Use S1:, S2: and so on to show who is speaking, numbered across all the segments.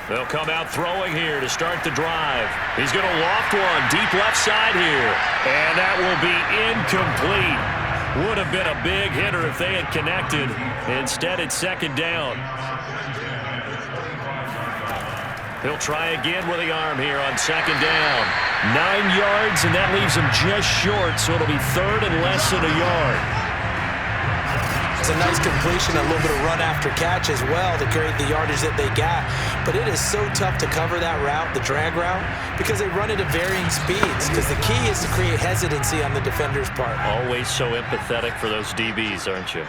S1: They'll come out throwing here to start the drive. He's going to loft one deep left side here. And that will be incomplete. Would have been a big hitter if they had connected. Instead, it's second down. He'll try again with the arm here on second down. 9 yards, and that leaves him just short, so it'll be third and less than a yard.
S2: It's a nice completion, a little bit of run after catch as well to create the yardage that they got. But it is so tough to cover that route, the drag route, because they run it at varying speeds. Because the key is to create hesitancy on the defender's part.
S1: Always so empathetic for those DBs, aren't you?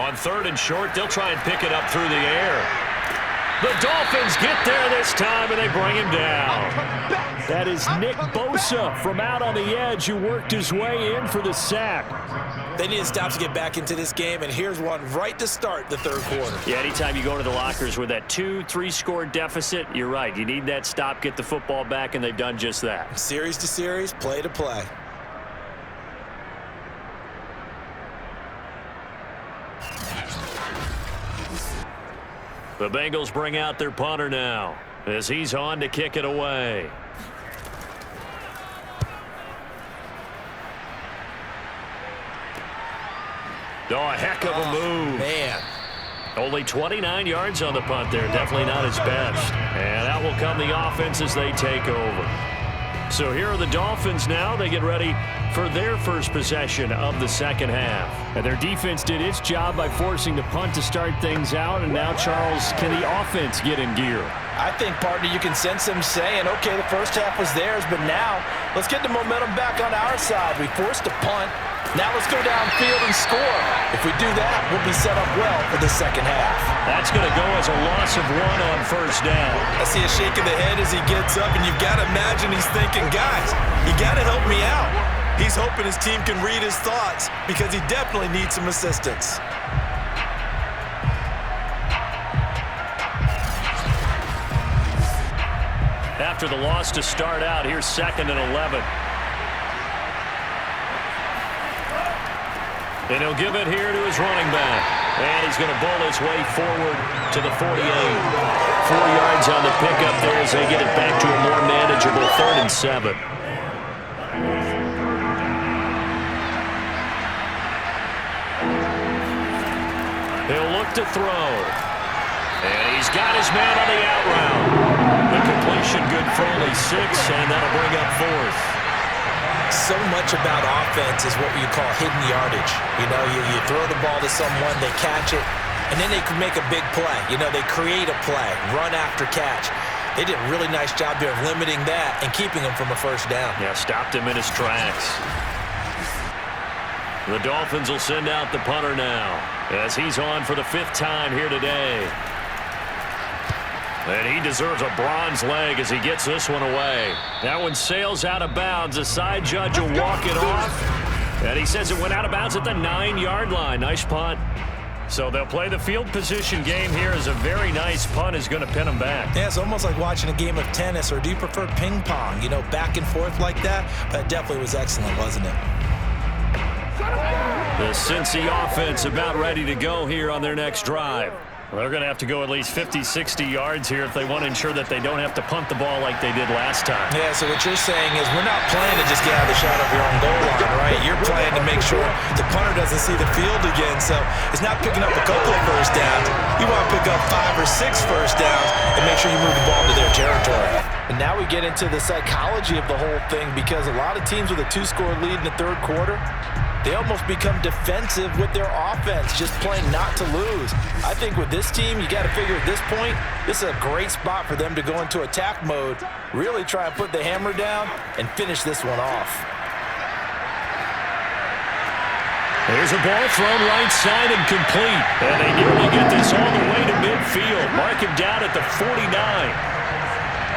S1: On third and short, they'll try and pick it up through the air. The Dolphins get there this time, and they bring him down. That is Nick Bosa from out on the edge who worked his way in for the sack.
S2: They need to stop to get back into this game, and here's one right to start the third quarter.
S1: Yeah, anytime you go to the lockers with that 2-3 score deficit, you're right. You need that stop, get the football back, and they've done just that.
S2: Series to series, play to play.
S1: The Bengals bring out their punter now as he's on to kick it away. Oh, a heck of a move.
S2: Man.
S1: Only 29 yards on the punt there. Definitely not his best. And out will come the offense as they take over. So here are the Dolphins now. They get ready for their first possession of the second half. And their defense did its job by forcing the punt to start things out. And now, Charles, can the offense get in gear?
S2: I think, partner, you can sense them saying, okay, the first half was theirs, but now let's get the momentum back on our side. We forced a punt. Now let's go downfield and score. If we do that, we'll be set up well for the second half.
S1: That's going to go as a loss of 1 on first down.
S2: I see a shake of the head as he gets up, and you've got to imagine he's thinking, guys, you got to help me out. He's hoping his team can read his thoughts because he definitely needs some assistance.
S1: After the loss to start out, here's second and 11. And he'll give it here to his running back. And he's going to bowl his way forward to the 48. 4 yards on the pickup there as they get it back to a more manageable third and 7. He'll look to throw. And he's got his man on the out route. The completion good for only 6, and that'll bring up fourth.
S2: So much about offense is what you call hidden yardage. You know, you throw the ball to someone, they catch it, and then they can make a big play. You know, they create a play, run after catch. They did a really nice job there of limiting that and keeping him from a first down.
S1: Yeah, stopped him in his tracks. The Dolphins will send out the punter now as he's on for the 5th time here today. And he deserves a bronze leg as he gets this one away. That one sails out of bounds. The side judge will walk it off. And he says it went out of bounds at the 9-yard line. Nice punt. So they'll play the field position game here as a very nice punt is going to pin them back.
S2: Yeah, it's almost like watching a game of tennis, or do you prefer ping pong? You know, back and forth like that? But it definitely was excellent, wasn't it?
S1: The Cincy offense about ready to go here on their next drive. Well, they're going to have to go at least 50, 60 yards here if they want to ensure that they don't have to punt the ball like they did last time.
S2: Yeah, so what you're saying is we're not playing to just get out of the shot of your own goal line, right? You're playing to make sure the punter doesn't see the field again. So it's not picking up a couple of first downs. You want to pick up 5 or 6 first downs and make sure you move the ball to their territory. And now we get into the psychology of the whole thing, because a lot of teams with a 2-score lead in the third quarter, they almost become defensive with their offense, just playing not to lose. I think with this team, you got to figure at this point, this is a great spot for them to go into attack mode, really try and put the hammer down and finish this one off.
S1: There's a ball thrown right side and complete. And they nearly get this all the way to midfield. Mark him down at the 49.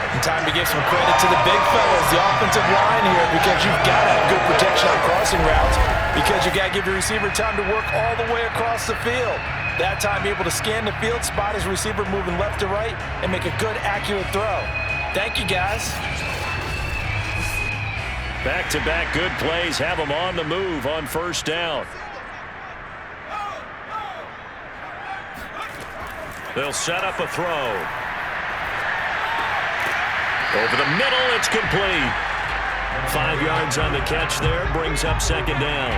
S2: And time to give some credit to the big fellas, the offensive line here, because you've got to have good protection on crossing routes, because you've got to give your receiver time to work all the way across the field. That time, be able to scan the field, spot his receiver moving left to right, and make a good, accurate throw. Thank you, guys.
S1: Back-to-back good plays have them on the move on first down. They'll set up a throw. Over the middle, it's complete. 5 yards on the catch there, brings up second down.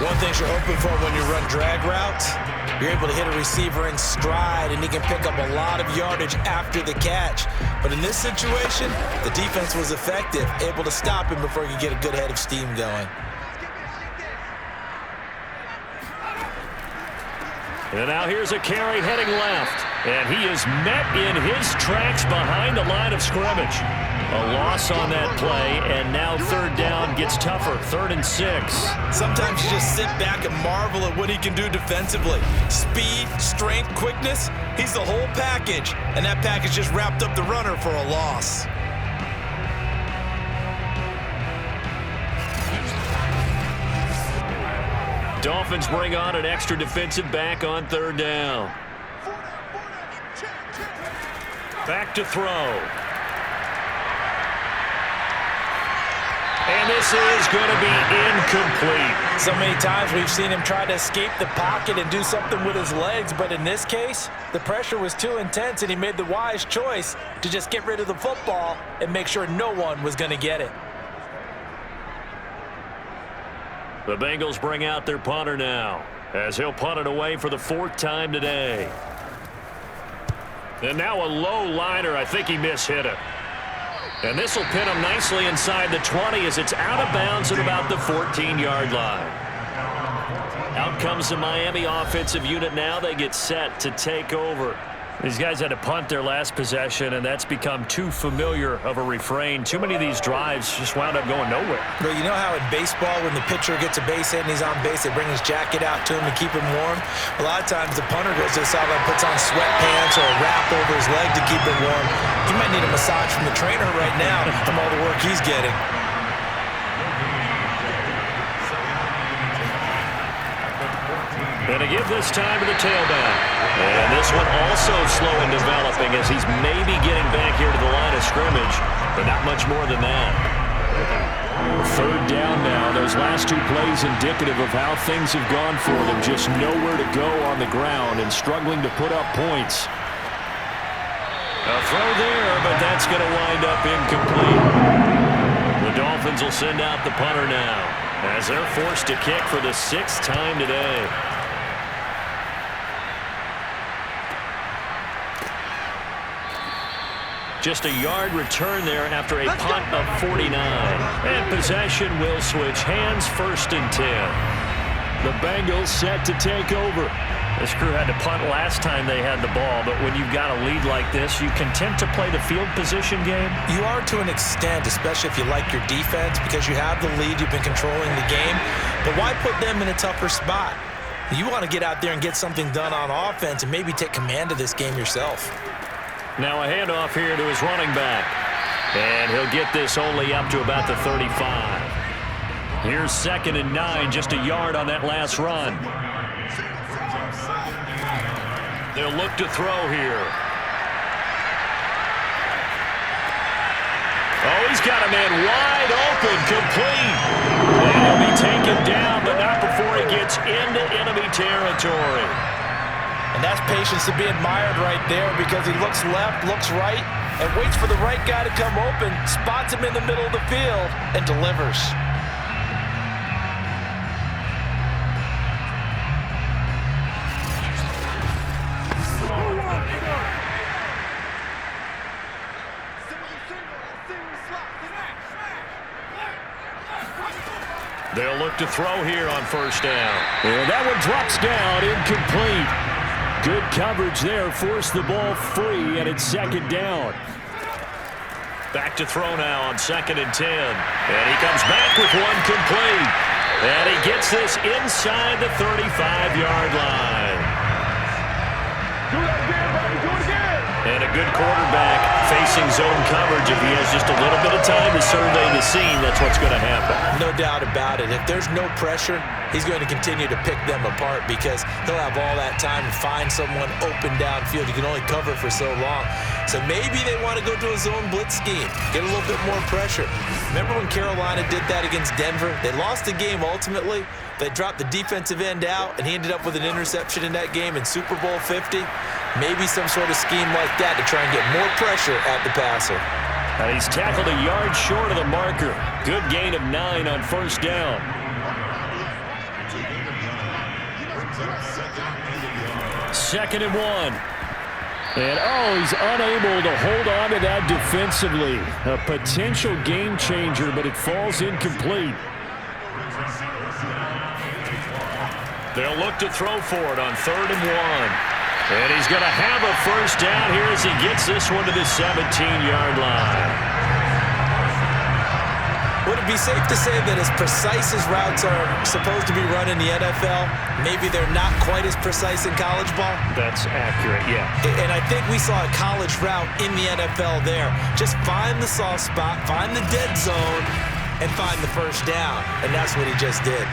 S2: One thing you're hoping for when you run drag routes, you're able to hit a receiver in stride, and he can pick up a lot of yardage after the catch. But in this situation, the defense was effective, able to stop him before he could get a good head of steam going.
S1: And now here's a carry heading left. And he is met in his tracks behind the line of scrimmage. A loss on that play, and now third down gets tougher. 3rd and 6.
S2: Sometimes you just sit back and marvel at what he can do defensively. Speed, strength, quickness, he's the whole package. And that package just wrapped up the runner for a loss.
S1: Dolphins bring on an extra defensive back on 3rd down. Back to throw. And this is going to be incomplete.
S2: So many times we've seen him try to escape the pocket and do something with his legs, but in this case, the pressure was too intense and he made the wise choice to just get rid of the football and make sure no one was going to get it.
S1: The Bengals bring out their punter now, as he'll punt it away for the 4th time today. And now a low liner. I think he mishit it. And this will pin him nicely inside the 20 as it's out of bounds at about the 14-yard line. Out comes the Miami offensive unit now. They get set to take over. These guys had to punt their last possession, and that's become too familiar of a refrain. Too many of these drives just wound up going nowhere.
S2: Well, you know how in baseball, when the pitcher gets a base hit and he's on base, they bring his jacket out to him to keep him warm? A lot of times the punter goes to the sideline, puts on sweatpants or a wrap over his leg to keep him warm. He might need a massage from the trainer right now from all the work he's getting.
S1: And to give this time to the tailback. And this one also slow in developing as he's maybe getting back here to the line of scrimmage, but not much more than that. 3rd down now. Those last 2 plays indicative of how things have gone for them. Just nowhere to go on the ground and struggling to put up points. A throw there, but that's going to wind up incomplete. The Dolphins will send out the punter now as they're forced to kick for the 6th time today. Just a yard return there after a punt of 49. And possession will switch hands, 1st and 10. The Bengals set to take over. This crew had to punt last time they had the ball, but when you've got a lead like this, you content to play the field position game?
S2: You are to an extent, especially if you like your defense, because you have the lead, you've been controlling the game. But why put them in a tougher spot? You want to get out there and get something done on offense and maybe take command of this game yourself.
S1: Now a handoff here to his running back. And he'll get this only up to about the 35. Here's 2nd and 9, just a yard on that last run. They'll look to throw here. Oh, he's got a man wide open, complete. And he'll be taken down, but not before he gets into enemy territory.
S2: And that's patience to be admired right there because he looks left, looks right, and waits for the right guy to come open, spots him in the middle of the field, and delivers.
S1: They'll look to throw here on 1st down. And that one drops down, incomplete. Good coverage there, forced the ball free, and it's 2nd down. Back to throw now on 2nd and 10. And he comes back with one complete. And he gets this inside the 35-yard line.
S3: Do that again, buddy. Do it again.
S1: And a good quarterback facing zone coverage. If he has just a little bit of time to survey the scene, that's what's going to happen.
S2: No doubt about it. If there's no pressure, he's going to continue to pick them apart because he'll have all that time to find someone open downfield. You can only cover for so long. So maybe they want to go to a zone blitz scheme, get a little bit more pressure. Remember when Carolina did that against Denver? They lost the game ultimately. They dropped the defensive end out, and he ended up with an interception in that game in Super Bowl 50. Maybe some sort of scheme like that to try and get more pressure at the passer.
S1: And he's tackled a yard short of the marker. Good gain of 9 on first down. Second and 1. And, he's unable to hold on to that defensively. A potential game changer, but it falls incomplete. They'll look to throw for it on 3rd and 1. And he's going to have a first down here as he gets this one to the 17-yard line.
S2: Would it be safe to say that as precise as routes are supposed to be run in the NFL, maybe they're not quite as precise in college ball?
S1: That's accurate, yeah.
S2: And I think we saw a college route in the NFL there. Just find the soft spot, find the dead zone, and find the first down. And that's what he just did.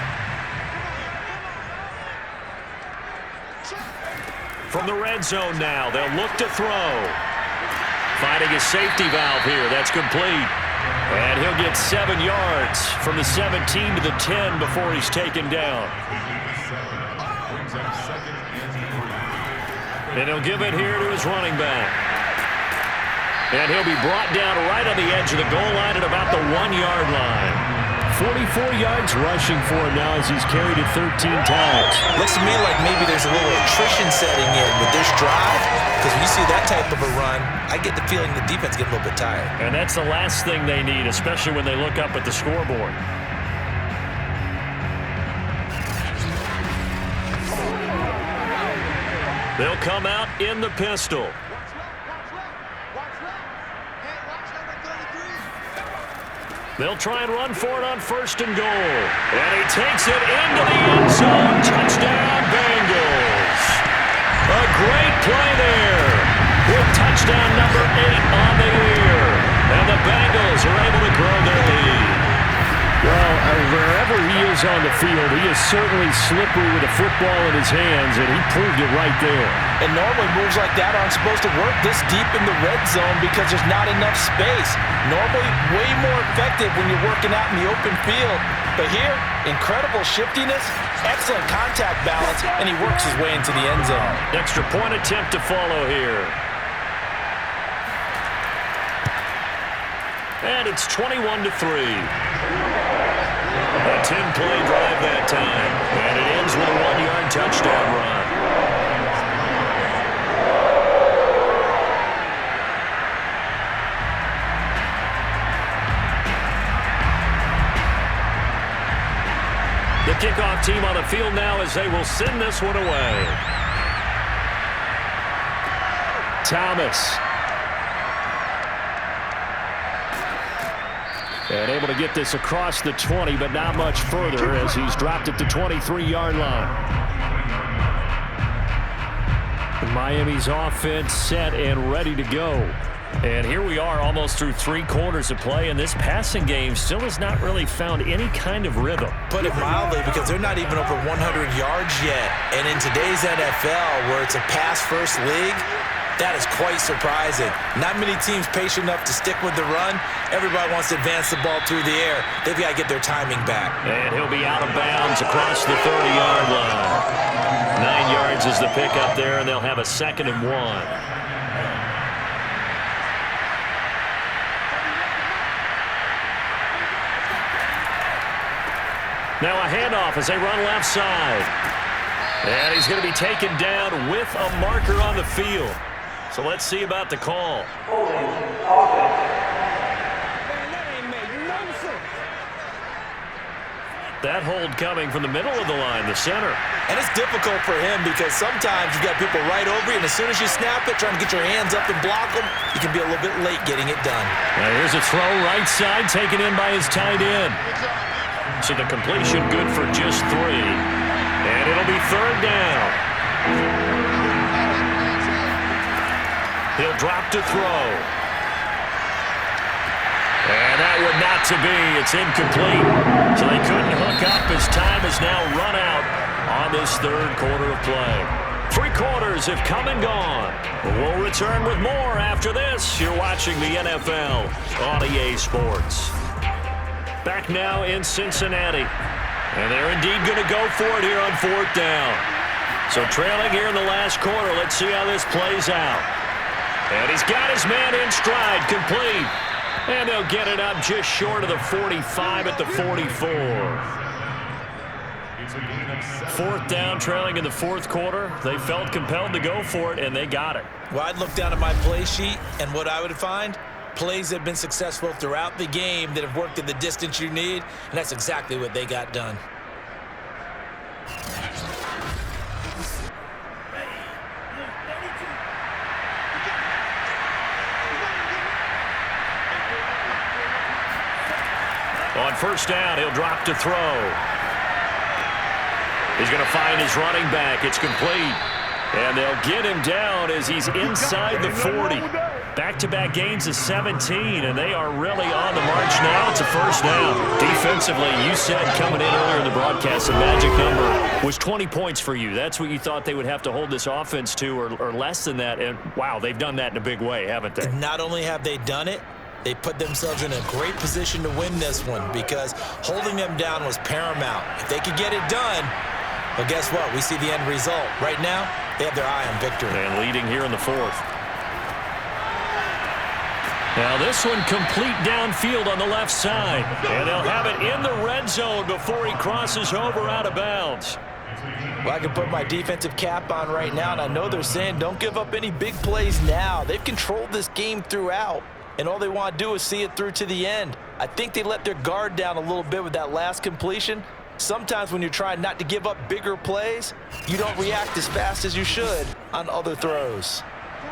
S1: From the red zone now, they'll look to throw. Finding a safety valve here. That's complete. And he'll get 7 yards from the 17 to the 10 before he's taken down. And he'll give it here to his running back. And he'll be brought down right on the edge of the goal line at about the 1-yard line. 44 yards rushing for him now as he's carried it 13 times.
S2: Looks to me like maybe there's a little attrition setting in with this drive, because when you see that type of a run, I get the feeling the defense gets a little bit tired.
S1: And that's the last thing they need, especially when they look up at the scoreboard. They'll come out in the pistol. They'll try and run for it on 1st and goal. And he takes it into the end zone. Touchdown, Bengals. A great play there with touchdown number 8 on the year. And the Bengals are able to grow their lead. Well, wherever he is on the field, he is certainly slippery with a football in his hands, and he proved it right there.
S2: And normally moves like that aren't supposed to work this deep in the red zone because there's not enough space. Normally way more effective when you're working out in the open field. But here, incredible shiftiness, excellent contact balance, and he works his way into the end zone.
S1: Extra point attempt to follow here. And it's 21-3. A 10-play drive that time. And it ends with a 1-yard touchdown run. The kickoff team on the field now as they will send this one away. Thomas. And able to get this across the 20, but not much further as he's dropped it to 23-yard line. Miami's offense set and ready to go. And here we are almost through 3 quarters of play, and this passing game still has not really found any kind of rhythm.
S2: Put it mildly, because they're not even over 100 yards yet. And in today's NFL, where it's a pass-first league, that is quite surprising. Not many teams patient enough to stick with the run. Everybody wants to advance the ball through the air. They've got to get their timing back.
S1: And he'll be out of bounds across the 30-yard line. 9 yards is the pickup there, and they'll have a 2nd and 1. Now a handoff as they run left side. And he's going to be taken down with a marker on the field. So let's see about the call. That hold coming from the middle of the line, the center.
S2: And it's difficult for him because sometimes you've got people right over you, and as soon as you snap it, trying to get your hands up and block them, you can be a little bit late getting it done.
S1: Now here's a throw right side, taken in by his tight end. So the completion good for just 3. And it'll be 3rd down. He'll drop to throw. And that would not to be. It's incomplete. So they couldn't hook up as time has now run out on this third quarter of play. 3 quarters have come and gone. We'll return with more after this. You're watching the NFL on EA Sports. Back now in Cincinnati. And they're indeed going to go for it here on 4th down. So trailing here in the last quarter. Let's see how this plays out. And he's got his man in stride, complete. And they'll get it up just short of the 45 at the 44. 4th down, trailing in the 4th quarter. They felt compelled to go for it, and they got it.
S2: Well, I'd look down at my play sheet, and what I would find, plays that have been successful throughout the game that have worked at the distance you need, and that's exactly what they got done.
S1: On 1st down, he'll drop to throw. He's going to find his running back. It's complete. And they'll get him down as he's inside the 40. Back-to-back gains of 17, and they are really on the march now. It's a 1st down. Defensively, you said coming in earlier in the broadcast, the magic number was 20 points for you. That's what you thought they would have to hold this offense to, or less than that. And, wow, they've done that in a big way, haven't they?
S2: Not only have they done it, they put themselves in a great position to win this one because holding them down was paramount. If they could get it done, well, guess what? We see the end result. Right now, they have their eye on victory.
S1: And leading here in the 4th. Now this one complete downfield on the left side. And they'll have it in the red zone before he crosses over out of bounds.
S2: Well, I can put my defensive cap on right now, and I know they're saying don't give up any big plays now. They've controlled this game throughout, and all they want to do is see it through to the end. I think they let their guard down a little bit with that last completion. Sometimes when you're trying not to give up bigger plays, you don't react as fast as you should on other throws.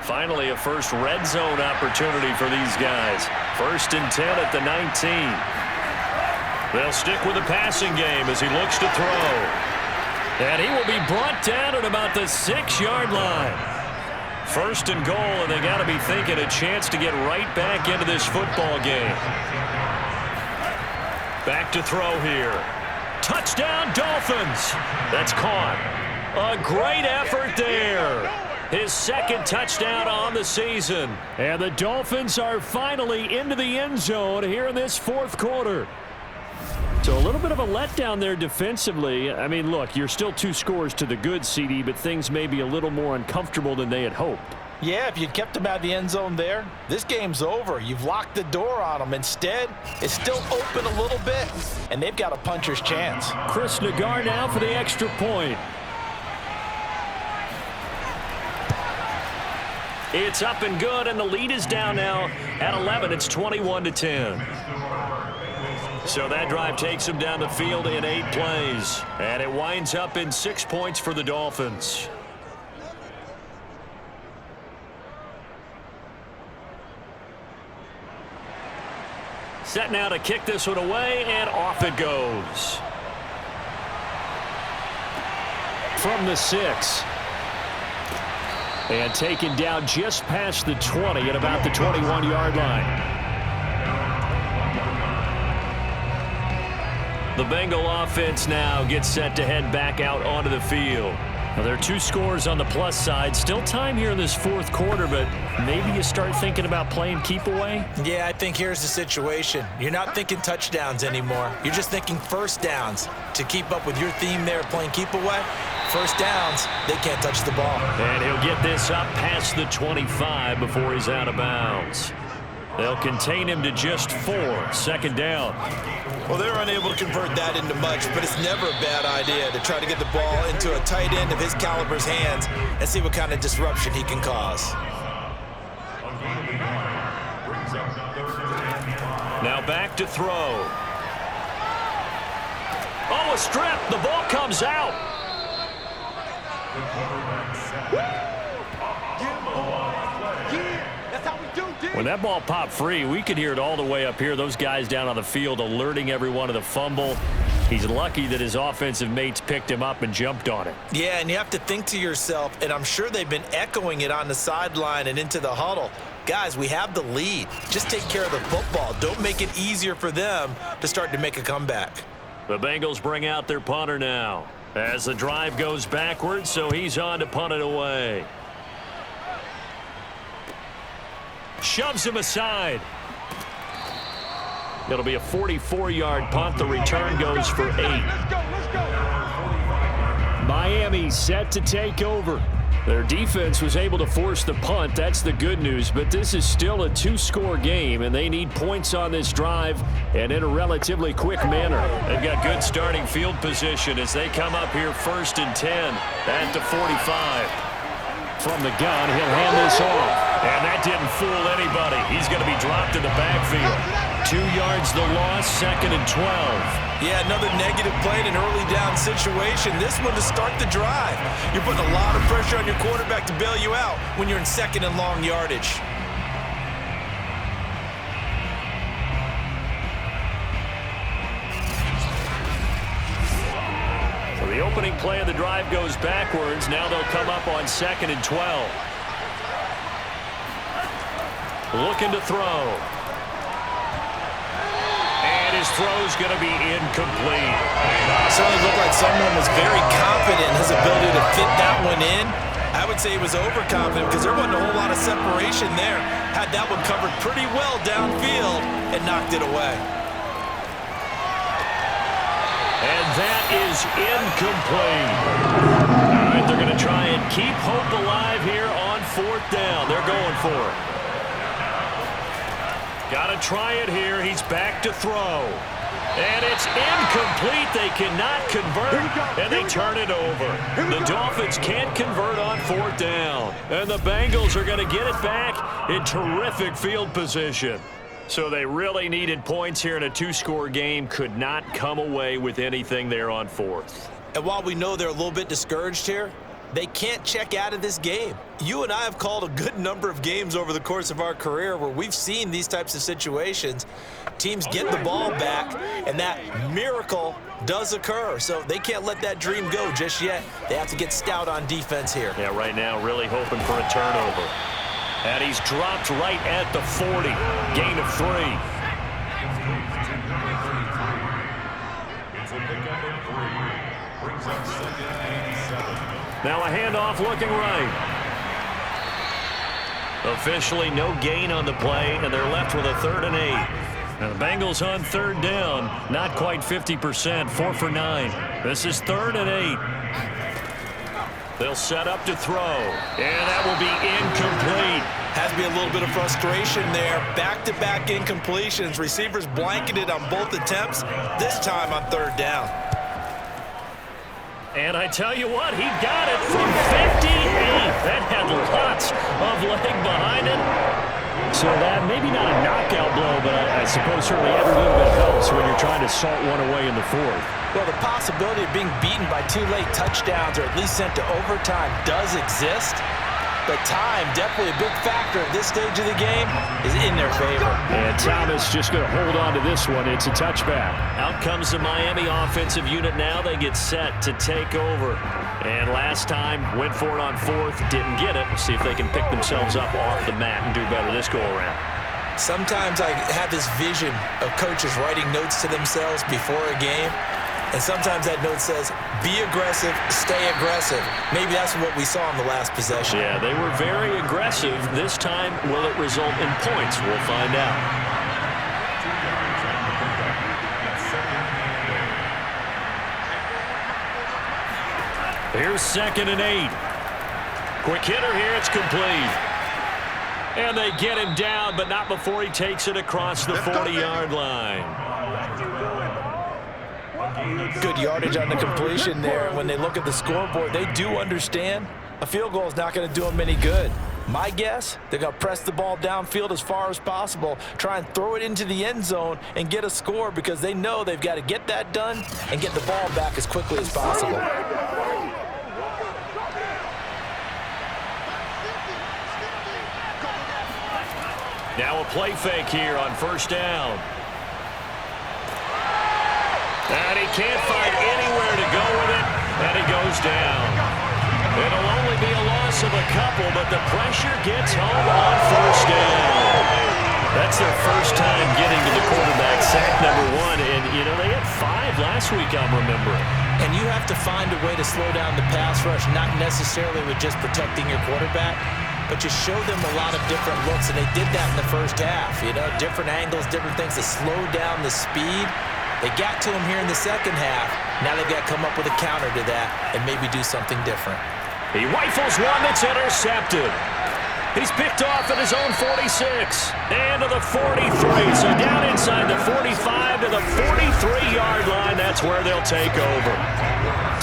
S1: Finally, a first red zone opportunity for these guys. 1st and 10 at the 19. They'll stick with the passing game as he looks to throw. And he will be brought down at about the 6-yard line. 1st and goal, and they got to be thinking a chance to get right back into this football game. Back to throw here. Touchdown, Dolphins. That's caught. A great effort there. His 2nd touchdown on the season. And the Dolphins are finally into the end zone here in this 4th quarter. So a little bit of a letdown there defensively. I mean, look, you're still 2 scores to the good, CD, but things may be a little more uncomfortable than they had hoped.
S2: Yeah, if you'd kept them out of the end zone there, this game's over. You've locked the door on them. Instead, it's still open a little bit, and they've got a puncher's chance.
S1: Chris Nagar now for the extra point. It's up and good, and the lead is down now at 11. It's 21-10. So that drive takes them down the field in 8 plays, and it winds up in 6 points for the Dolphins. Set now to kick this one away, and off it goes. From the 6. And taken down just past the 20 at about the 21-yard line. The Bengal offense now gets set to head back out onto the field. Now, there are 2 scores on the plus side. Still time here in this 4th quarter, but maybe you start thinking about playing keep away?
S2: Yeah, I think here's the situation. You're not thinking touchdowns anymore. You're just thinking 1st downs. To keep up with your theme there, playing keep away, 1st downs, they can't touch the ball.
S1: And he'll get this up past the 25 before he's out of bounds. They'll contain him to just 4, 2nd down.
S2: Well, they're unable to convert that into much, but it's never a bad idea to try to get the ball into a tight end of his caliber's hands and see what kind of disruption he can cause.
S1: Now back to throw. Oh, a strip. The ball comes out. When that ball popped free, we could hear it all the way up here. Those guys down on the field alerting everyone of the fumble. He's lucky that his offensive mates picked him up and jumped on it.
S2: Yeah, and you have to think to yourself, and I'm sure they've been echoing it on the sideline and into the huddle. Guys, we have the lead. Just take care of the football. Don't make it easier for them to start to make a comeback.
S1: The Bengals bring out their punter now as the drive goes backwards, so he's on to punt it away. Shoves him aside. It'll be a 44-yard punt. The return goes for 8. Miami set to take over. Their defense was able to force the punt. That's the good news, but this is still a 2-score game, and they need points on this drive and in a relatively quick manner. They've got good starting field position as they come up here 1st and 10 at the 45. From the gun, he'll hand this off. And that didn't fool anybody. He's going to be dropped in the backfield. 2 yards the loss, 2nd and 12.
S2: Yeah, another negative play in an early down situation. This one to start the drive. You're putting a lot of pressure on your quarterback to bail you out when you're in 2nd and long yardage.
S1: So the opening play of the drive goes backwards. Now they'll come up on 2nd and 12. Looking to throw. And his throw's going to be incomplete.
S2: Certainly looked like someone was very confident in his ability to fit that one in. I would say he was overconfident because there wasn't a whole lot of separation there. Had that one covered pretty well downfield and knocked it away.
S1: And that is incomplete. All right, they're going to try and keep hope alive here on 4th down. They're going for it. Got to try it here. He's back to throw. And it's incomplete. They cannot convert, and they turn it over. The Dolphins can't convert on 4th down. And the Bengals are going to get it back in terrific field position. So they really needed points here in a 2-score game. Could not come away with anything there on 4th.
S2: And while we know they're a little bit discouraged here, they can't check out of this game. You and I have called a good number of games over the course of our career where we've seen these types of situations. Teams get the ball back, and that miracle does occur. So they can't let that dream go just yet. They have to get stout on defense here.
S1: Yeah, right now really hoping for a turnover. And he's dropped right at the 40. Gain of 3. Now a handoff looking right. Officially no gain on the play, and they're left with a 3rd and 8. Now the Bengals on 3rd down. Not quite 50%. 4 for 9. This is 3rd and 8. They'll set up to throw, and that will be incomplete.
S2: Has to be a little bit of frustration there. Back-to-back incompletions. Receivers blanketed on both attempts, this time on 3rd down.
S1: And I tell you what, he got it from 58. That had lots of leg behind it. So that maybe not a knockout blow, but I suppose certainly every little bit helps when you're trying to salt one away in the 4th.
S2: Well, the possibility of being beaten by 2 late touchdowns or at least sent to overtime does exist. But time, definitely a big factor at this stage of the game, is in their favor.
S1: And Thomas just going to hold on to this one. It's a touchback. Out comes the Miami offensive unit now. They get set to take over. And last time, went for it on 4th, didn't get it. We'll see if they can pick themselves up off the mat and do better this go-around.
S2: Sometimes I have this vision of coaches writing notes to themselves before a game. And sometimes that note says, be aggressive, stay aggressive. Maybe that's what we saw in the last possession.
S1: Yeah, they were very aggressive. This time, will it result in points? We'll find out. Here's 2nd and 8. Quick hitter here. It's complete. And they get him down, but not before he takes it across the 40-yard line.
S2: Good yardage on the completion there. And when they look at the scoreboard, they do understand a field goal is not going to do them any good. My guess, they're going to press the ball downfield as far as possible, try and throw it into the end zone and get a score because they know they've got to get that done and get the ball back as quickly as possible. Now a play fake here on 1st down.
S1: And he can't find anywhere to go with it, and he goes down. It'll only be a loss of a couple, but the pressure gets home on first down. That's their first time getting to the quarterback, sack number 1. And, you know, they had 5 last week, I'm remembering.
S2: And you have to find a way to slow down the pass rush, not necessarily with just protecting your quarterback, but you show them a lot of different looks, and they did that in the first half. You know, different angles, different things to slow down the speed. They got to him here in the second half. Now they've got to come up with a counter to that and maybe do something different.
S1: He rifles one that's intercepted. He's picked off at his own 46 and to the 43. So down inside the 45 to the 43-yard line. That's where they'll take over.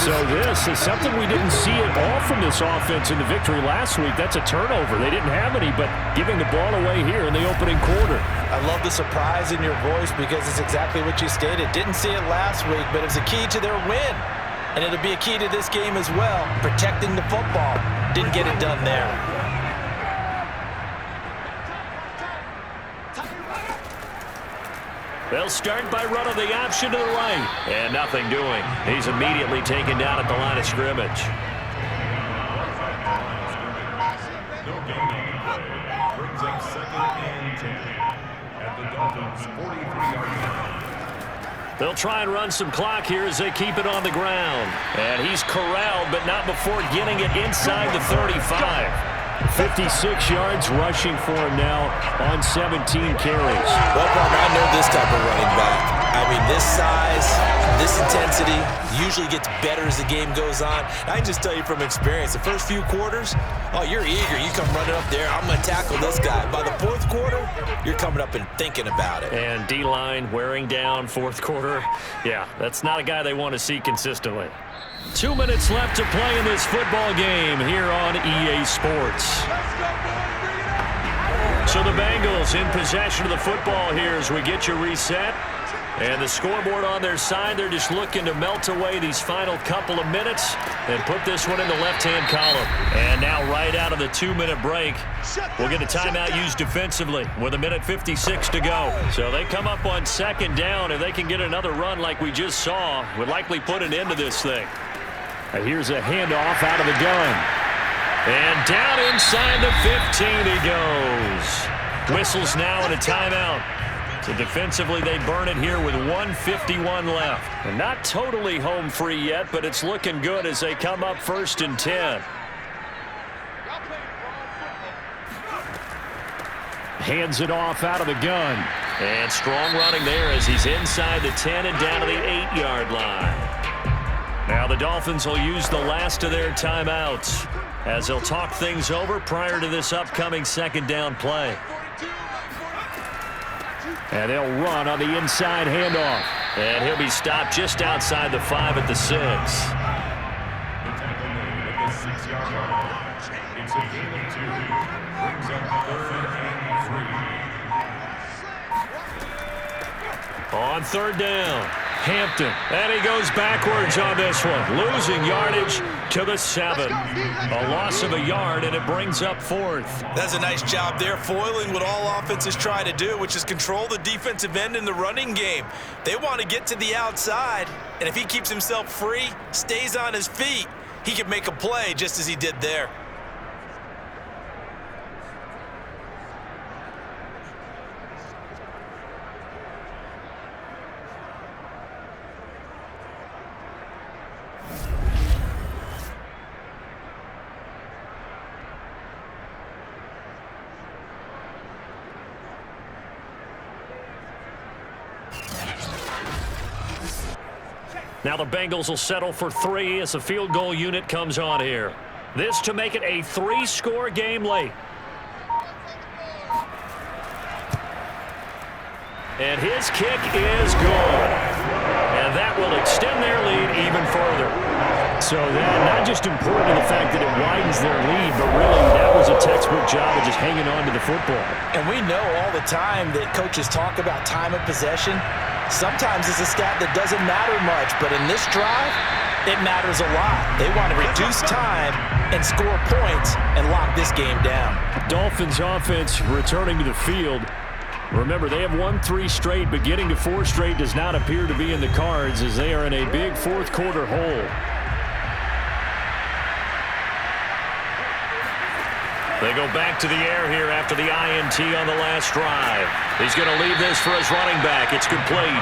S1: So this is something we didn't see at all from this offense in the victory last week. That's a turnover. They didn't have any, but giving the ball away here in the opening quarter.
S2: I love the surprise in your voice because it's exactly what you stated. Didn't see it last week, but it was a key to their win. And it'll be a key to this game as well, protecting the football. Didn't get it done there.
S1: They'll start by running the option to the right. And nothing doing. He's immediately taken down at the line of scrimmage.
S3: Brings up 2nd and 10 at the Dolphins' 43-yard line.
S1: They'll try and run some clock here as they keep it on the ground. And he's corralled, but not before getting it inside the 35. 56 yards rushing for him now on 17 carries.
S2: Well, partner, I know this type of running back. I mean, this size, this intensity usually gets better as the game goes on. I can just tell you from experience, the first few quarters, oh, you're eager. You come running up there, I'm going to tackle this guy. By the 4th quarter, you're coming up and thinking about it.
S1: And D-line wearing down 4th quarter. Yeah, that's not a guy they want to see consistently. 2 minutes left to play in this football game here on EA Sports. So the Bengals in possession of the football here as we get you reset. And the scoreboard on their side, they're just looking to melt away these final couple of minutes and put this one in the left-hand column. And now right out of the 2-minute break, we'll get a timeout used defensively with 1:56 to go. So they come up on 2nd down. If they can get another run like we just saw, would likely put an end to this thing. And here's a handoff out of the gun. And down inside the 15 he goes. Whistles now and a timeout. So defensively, they burn it here with 1:51 left. And not totally home free yet, but it's looking good as they come up 1st and 10. Hands it off out of the gun. And strong running there as he's inside the 10 and down to the 8-yard line. Now the Dolphins will use the last of their timeouts as they'll talk things over prior to this upcoming 2nd down play. And they'll run on the inside handoff. And he'll be stopped just outside the 5 at the 6.
S3: The tackle made at the 6-yard line. It's a gain of 2. Brings up 3rd and 3.
S1: On 3rd down, Hampton. And he goes backwards on this one. Losing yardage to the 7. A loss of a yard, and it brings up 4th.
S2: That's a nice job there, foiling what all offenses try to do, which is control the defensive end in the running game. They want to get to the outside, and if he keeps himself free, stays on his feet, he can make a play just as he did there.
S1: Now the Bengals will settle for 3 as the field goal unit comes on here. This to make it a 3-score game late. And his kick is good. And that will extend their lead even further. So that not just important in the fact that it widens their lead, but really that was a textbook job of just hanging on to the football.
S2: And we know all the time that coaches talk about time of possession. Sometimes it's a stat that doesn't matter much, but in this drive, it matters a lot. They want to reduce time and score points and lock this game down.
S1: Dolphins offense returning to the field. Remember, they have won 3 straight, but getting to 4 straight does not appear to be in the cards as they are in a big fourth quarter hole. They go back to the air here after the INT on the last drive. He's going to leave this for his running back. It's complete.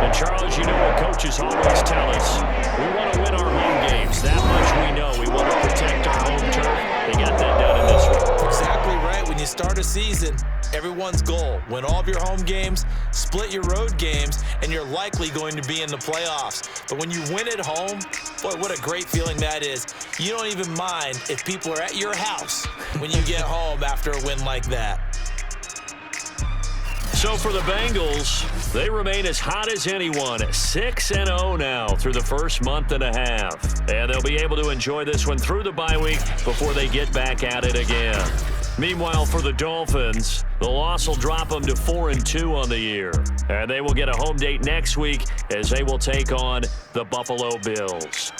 S1: And Charles, you know what coaches always tell us. We want to win our home games. That much we know. We want to protect our home turf. They got that done in this one.
S2: Exactly right. When you start a season, everyone's goal, win all of your home games, split your road games, and you're likely going to be in the playoffs. But when you win at home, boy, what a great feeling that is. You don't even mind if people are at your house when you get home after a win like that.
S1: So for the Bengals, they remain as hot as anyone, 6-0 now through the first month and a half. And they'll be able to enjoy this one through the bye week before they get back at it again. Meanwhile, for the Dolphins, the loss will drop them to 4-2 on the year. And they will get a home date next week as they will take on the Buffalo Bills.